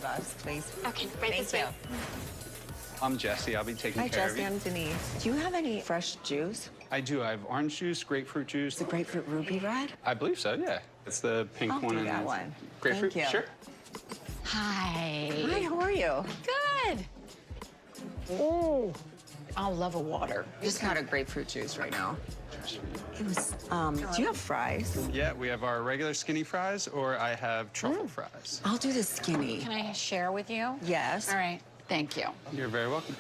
us, please. Okay, right this way. I'm Jesse. I'll be taking Hi, care of Jesse. you. I'm Denise. Do you have any fresh juice? I do. I have orange juice, grapefruit juice. The grapefruit ruby red? I believe so, yeah. It's the pink I'll one. do and that the one. Grapefruit? Thank you. Sure. Hi. Hi, how are you? Good. Oh, I'll love a water. Just got a grapefruit juice right now. It was, do you have fries? Yeah, we have our regular skinny fries, or I have truffle fries. I'll do the skinny. Can I share with you? Yes. All right, thank you. You're very welcome.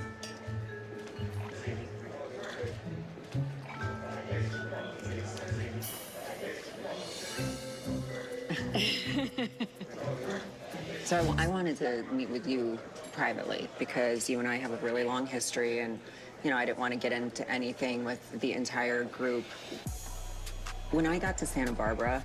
So I wanted to meet with you privately because you and I have a really long history and, you know, I didn't want to get into anything with the entire group. When I got to Santa Barbara,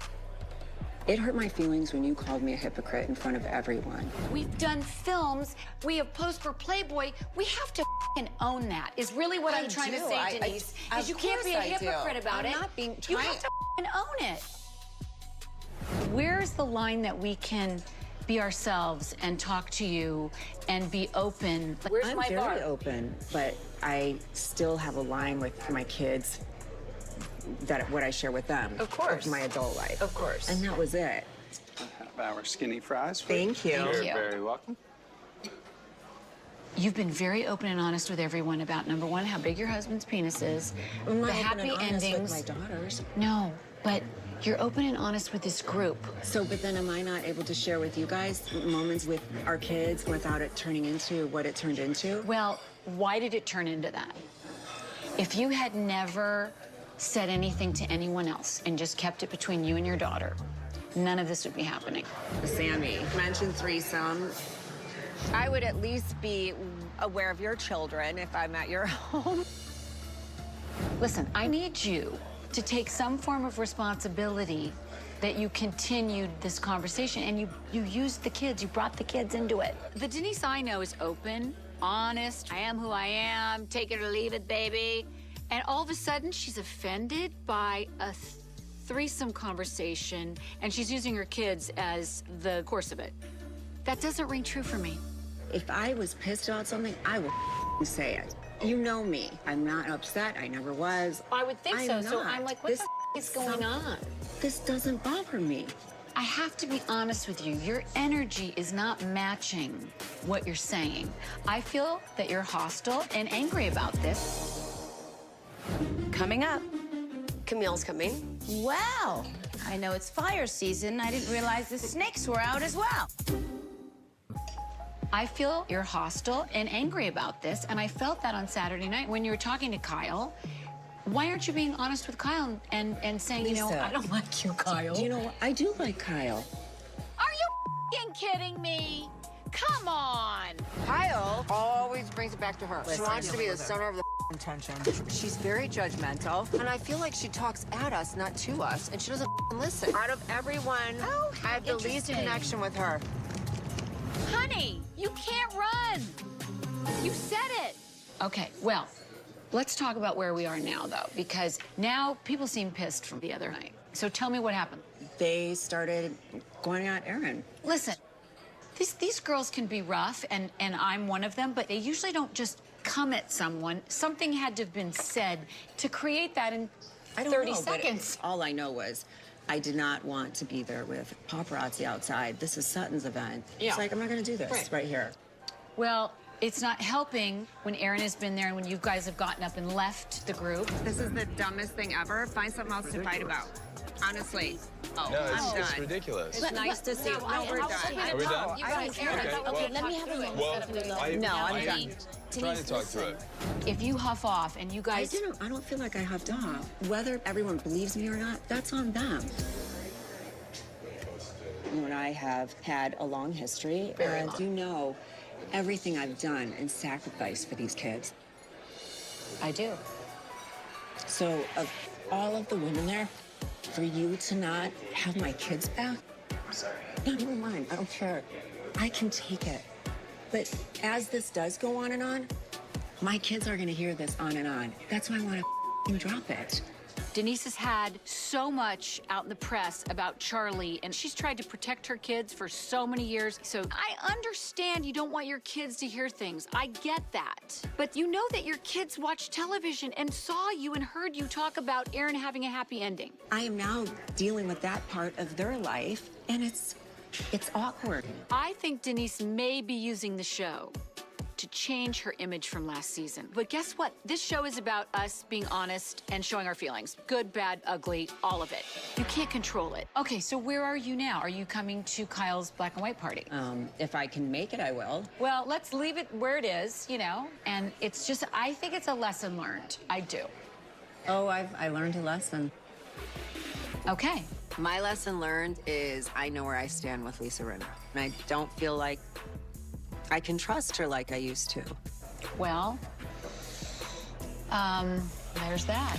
it hurt my feelings when you called me a hypocrite in front of everyone. We've done films. We have posed for Playboy. We have to f***ing own that, is really what I'm trying to say, Denise. Is you can't be a hypocrite about it. I'm not being You have to f***ing own it. Where's the line that we can be ourselves and talk to you and be open? Where's I'm my bar? very open, but I still have a line with my kids that what I share with them. Of course. Of my adult life. Of course. And that was it. I have our skinny fries. Thank you. You're Thank you. very welcome. You've been very open and honest with everyone about, number one, how big your husband's penis is, I'm not the open happy and honest endings. with my daughters. No, but you're open and honest with this group. So, but then am I not able to share with you guys moments with our kids without it turning into what it turned into? Well, why did it turn into that? If you had never said anything to anyone else and just kept it between you and your daughter, none of this would be happening. Sammy mentioned threesome. I would at least be aware of your children if I'm at your home. Listen, I need you to take some form of responsibility that you continued this conversation and you used the kids, you brought the kids into it. The Denise I know is open, honest, I am who I am, take it or leave it, baby. And all of a sudden, she's offended by a threesome conversation, and she's using her kids as the course of it. That doesn't ring true for me. If I was pissed about something, I would say it. You know me. I'm not upset. I never was. I would think so. So I'm like, what the is going on? This doesn't bother me. I have to be honest with you. Your energy is not matching what you're saying. I feel that you're hostile and angry about this. Coming up, Camille's coming. Wow, I know it's fire season. I didn't realize the snakes were out as well. I feel you're hostile and angry about this, and I felt that on Saturday night when you were talking to Kyle. Why aren't you being honest with Kyle and saying, Lisa, you know, I don't like you, Kyle? Do you know what? I do like Kyle. Are you f***ing kidding me? Come on. Kyle always brings it back to her. She wants to be the center of the attention. She's very judgmental, and I feel like she talks at us, not to us, and she doesn't listen. Out of everyone, I have the least connection with her. Honey, you can't run. You said it. Okay, well, let's talk about where we are now, though, because now people seem pissed from the other night. So tell me what happened. They started going at Aaron. Listen, these girls can be rough, and I'm one of them, but they usually don't just come at someone. Something had to have been said to create that in 30 seconds. All I know was I did not want to be there with paparazzi outside. This is Sutton's event. Yeah. It's like, I'm not going to do this right here. Well, it's not helping when Aaron has been there and when you guys have gotten up and left the group. This is the dumbest thing ever. Find something else to fight about. Honestly. No, it's ridiculous. It's nice to see. No, we're done. Are we done? You guys, Aaron, Okay, let me have a moment. Well, I'm done. trying to talk through it. If you huff off and you guys... I don't feel like I huffed off. Whether everyone believes me or not, that's on them. You and I have had a long history, and you know everything I've done and sacrificed for these kids. I do. So, of all of the women there, for you to not have my kids back, I'm sorry. not even mine, I don't care. I can take it. But as this does go on and on, my kids are gonna hear this on and on. That's why I wanna drop it. Denise has had so much out in the press about Charlie, and she's tried to protect her kids for so many years. So I understand you don't want your kids to hear things. I get that. But you know that your kids watch television and saw you and heard you talk about Aaron having a happy ending. I am now dealing with that part of their life, and it's awkward. I think Denise may be using the show to change her image from last season. But guess what? This show is about us being honest and showing our feelings. Good, bad, ugly, all of it. You can't control it. Okay, so where are you now? Are you coming to Kyle's black and white party? If I can make it, I will. Well, let's leave it where it is, you know? And it's just, I think it's a lesson learned. I do. Oh, I learned a lesson. Okay. My lesson learned is I know where I stand with Lisa Rinna. And I don't feel like I can trust her like I used to. Well, there's that.